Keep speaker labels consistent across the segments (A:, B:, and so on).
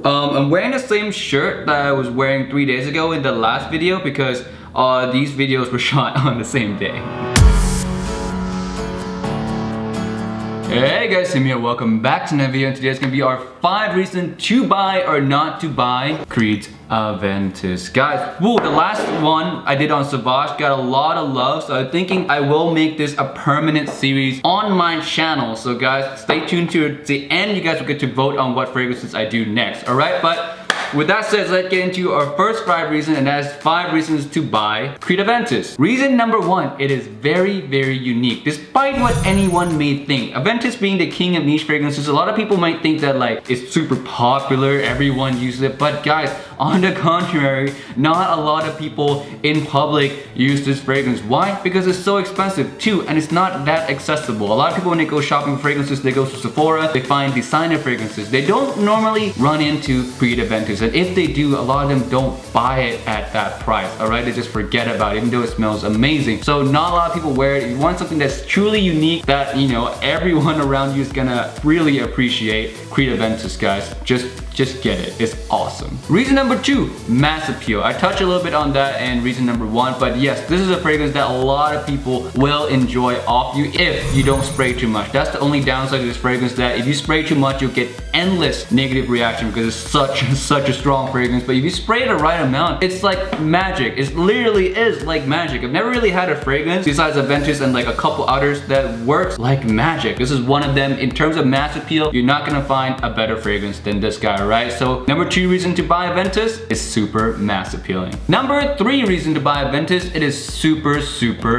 A: I'm wearing the same shirt that I was wearing 3 days ago in the last video because these videos were shot on the same day. Hey guys, Tim here. Welcome back to another video, and today is going to be our 5 reasons to buy or not to buy Creed's Aventus. Guys, woo, the last one I did on Savage got a lot of love, so I'm thinking I will make this a permanent series on my channel. So guys, stay tuned to the end. You guys will get to vote on what fragrances I do next, alright? But with that said, let's get into our first 5 reasons, and that is 5 reasons to buy Creed Aventus. Reason number 1, it is very, very unique, despite what anyone may think. Aventus being the king of niche fragrances, a lot of people might think that like it's super popular, everyone uses it, but guys, on the contrary, not a lot of people in public use this fragrance. Why? Because it's so expensive too, and it's not that accessible. A lot of people, when they go shopping for fragrances, they go to Sephora, they find designer fragrances. They don't normally run into Creed Aventus. And if they do, a lot of them don't buy it at that price, alright? They just forget about it, even though it smells amazing. So not a lot of people wear it. If you want something that's truly unique, that, you know, everyone around you is gonna really appreciate, Creed Aventus, guys. Just get it. It's awesome. Reason number 2, mass appeal. I touched a little bit on that in reason number 1, but yes, this is a fragrance that a lot of people will enjoy off you if you don't spray too much. That's the only downside to this fragrance, that if you spray too much, you'll get endless negative reaction because it's such a strong fragrance. But if you spray the right amount, it's like magic. It literally is like magic. I've never really had a fragrance besides Aventus and like a couple others that works like magic. This is one of them. In terms of mass appeal, you're not gonna find a better fragrance than this guy, right? So number 2 reason to buy Aventus is super mass appealing. Number 3 reason to buy Aventus, it is super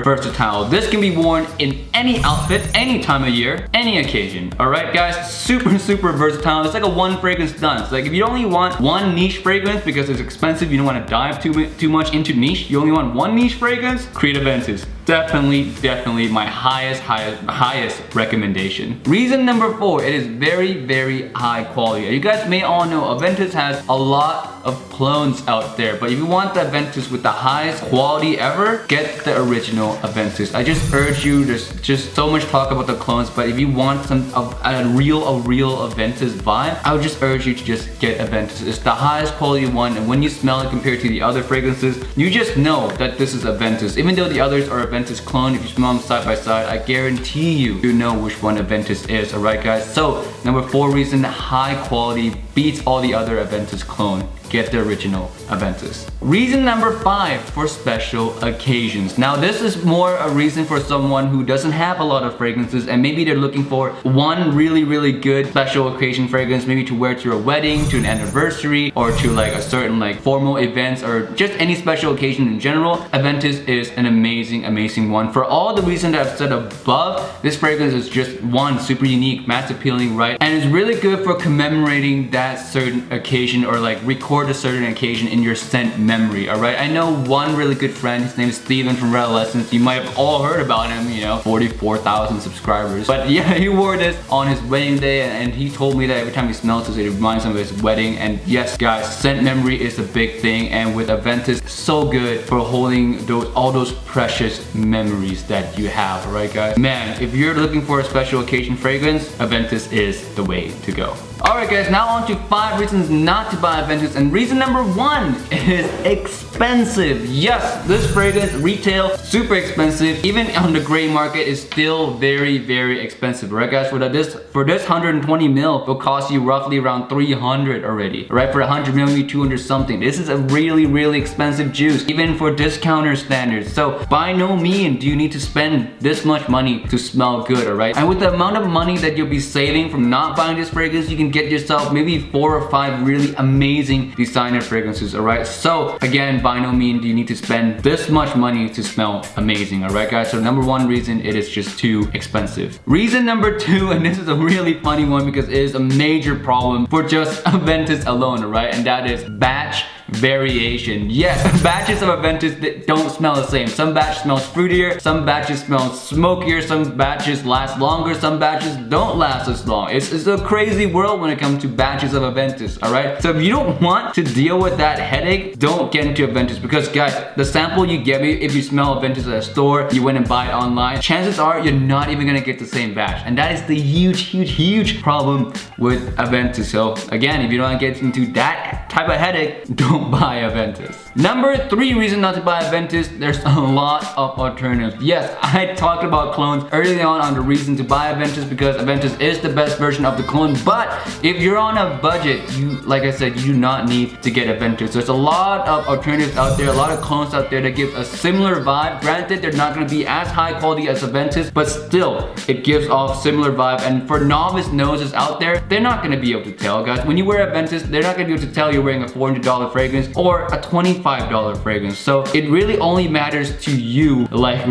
A: versatile. This can be worn in any outfit, any time of year, any occasion. Alright guys, super versatile. It's like a one fragrance done. So like if you only want one niche fragrance because it's expensive, you don't want to dive too much into niche, you only want one niche fragrance, Creed Aventus. Definitely my highest recommendation. Reason number 4, it is very high quality. You guys may all know Aventus has a lot of clones out there, but if you want the Aventus with the highest quality ever, get the original Aventus. I just urge you, there's just so much talk about the clones, but if you want a real Aventus vibe, I would just urge you to just get Aventus. It's the highest quality one, and when you smell it compared to the other fragrances, you just know that this is Aventus. Even though the others are Aventus clone, if you smell them side by side, I guarantee you know which one Aventus is, alright guys? So, number 4 reason, high quality beats all the other Aventus clone. Get the original Aventus. Reason number 5, for special occasions. Now this is more a reason for someone who doesn't have a lot of fragrances and maybe they're looking for one really good special occasion fragrance, maybe to wear to a wedding, to an anniversary, or to like a certain like formal events, or just any special occasion in general. Aventus is an amazing one. For all the reasons that I've said above, this fragrance is just one, super unique, mass appealing, right? And it's really good for commemorating that certain occasion, or like record a certain occasion in your scent memory, alright? I know one really good friend, his name is Steven from Redolescence. You might have all heard about him, you know, 44,000 subscribers. But yeah, he wore this on his wedding day, and he told me that every time he smells this, it reminds him of his wedding. And yes, guys, scent memory is a big thing, and with Aventus, so good for holding all those precious memories that you have, alright guys? Man, if you're looking for a special occasion fragrance, Aventus is the way to go. Alright guys, now on to 5 reasons not to buy Aventus, and reason number 1 is expensive. Yes, this fragrance retail super expensive. Even on the gray market is still very expensive, right guys? For this 120 ml, it'll cost you roughly around 300 already. Right, for 100 ml, maybe 200 something. This is a really expensive juice, even for discounter standards. So by no means do you need to spend this much money to smell good, alright? And with the amount of money that you'll be saving from not buying this fragrance, you can get yourself maybe 4 or 5 really amazing designer fragrances, alright? So again, by no means do you need to spend this much money to smell amazing, alright guys? So number 1 reason, it is just too expensive. Reason number 2, and this is a really funny one because it is a major problem for just Aventus alone, alright? And that is batch variation. Yes, batches of Aventus that don't smell the same. Some batch smells fruitier, some batches smell smokier, some batches last longer, some batches don't last as long. It's a crazy world when it comes to batches of Aventus, alright? So if you don't want to deal with that headache, don't get into Aventus, because guys, the sample you get me, if you smell Aventus at a store, you went and buy it online, chances are you're not even gonna get the same batch. And that is the huge problem with Aventus. So again, if you don't get into that type of headache, don't buy Aventus. Number 3 reason not to buy Aventus, there's a lot of alternatives. Yes, I talked about clones early on the reason to buy Aventus, because Aventus is the best version of the clone. But if you're on a budget, like I said, you do not need to get Aventus. There's a lot of alternatives out there, a lot of clones out there that give a similar vibe. Granted, they're not going to be as high quality as Aventus, but still, it gives off similar vibe. And for novice noses out there, they're not going to be able to tell, guys. When you wear Aventus, they're not going to be able to tell you're wearing a $400 fragrance or a $25 fragrance. So it really only matters to you, like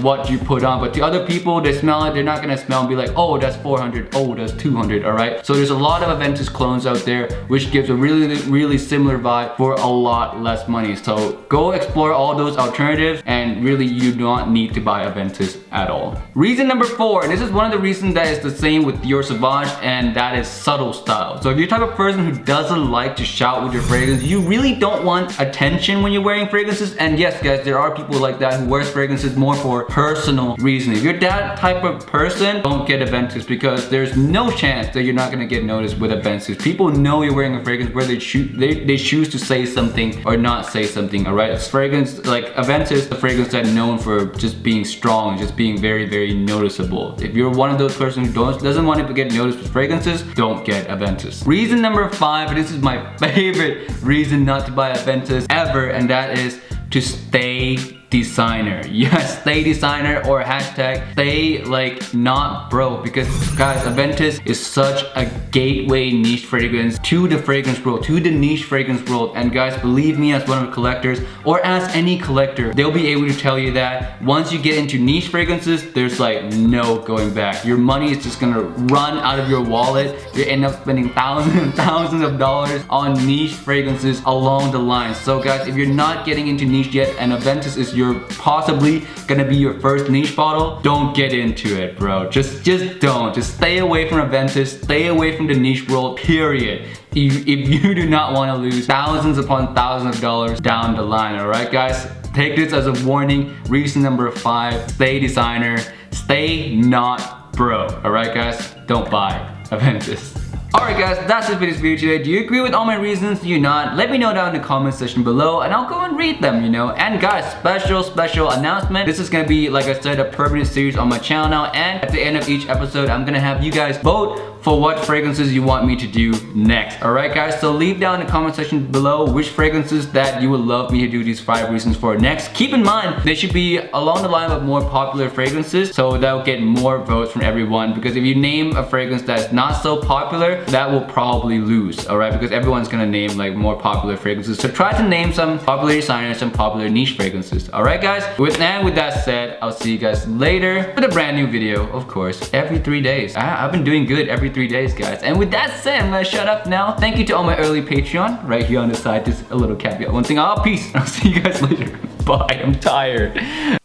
A: what you put on. But to other people, they smell it, they're not going to smell and be like, oh, that's 400, oh, that's 200, all right? So there's a lot of Aventus clones out there, which gives a really similar vibe for a lot less money. So go explore all those alternatives, and really you do not need to buy Aventus at all. Reason number 4, and this is one of the reasons that is the same with your Sauvage, and that is subtle style. So if you're the type of person who doesn't like to shout with your fragrance, you really don't want attention when you're wearing fragrances. And yes, guys, there are people like that who wears fragrances more for personal reasons. If you're that type of person, don't get Aventus, because there's no chance that you're not gonna get noticed with Aventus. People know you're wearing a fragrance where they choose to say something or not say something, all right? It's fragrance, like Aventus, the fragrance that's known for just being strong, just being very noticeable. If you're one of those persons who doesn't want to get noticed with fragrances, don't get Aventus. Reason number 5, this is my favorite reason not to buy Aventus ever, and that is to stay designer. Yes, stay designer, or hashtag stay like not broke, because guys, Aventus is such a gateway niche fragrance to the fragrance world, to the niche fragrance world. And guys, believe me, as one of the collectors, or as any collector, they'll be able to tell you that once you get into niche fragrances, there's like no going back. Your money is just gonna run out of your wallet. You end up spending thousands and thousands of dollars on niche fragrances along the line. So guys, if you're not getting into niche yet, and Aventus is you're possibly gonna be your first niche bottle, don't get into it, bro. Just don't. Just stay away from Aventus, stay away from the niche world, period. If you do not want to lose thousands upon thousands of dollars down the line, alright guys? Take this as a warning. Reason number 5, stay designer, stay not broke, alright guys? Don't buy Aventus. Alright guys, that's it for this video today. Do you agree with all my reasons? Do you not? Let me know down in the comment section below, and I'll go and read them, you know. And guys, special announcement. This is gonna be, like I said, a permanent series on my channel now, and at the end of each episode, I'm gonna have you guys vote for what fragrances you want me to do next. Alright guys, so leave down in the comment section below which fragrances that you would love me to do these 5 reasons for next. Keep in mind, they should be along the line of more popular fragrances, so that will get more votes from everyone, because if you name a fragrance that's not so popular, that will probably lose, alright? Because everyone's gonna name like more popular fragrances. So try to name some popular designers, some popular niche fragrances. Alright guys, with that said, I'll see you guys later with a brand new video, of course, every 3 days. I've been doing good every 3 days, guys. And with that said, I'm gonna shut up now. Thank you to all my early Patreon. Right here on the side, just a little caveat. One thing, peace. I'll see you guys later. Bye, I'm tired.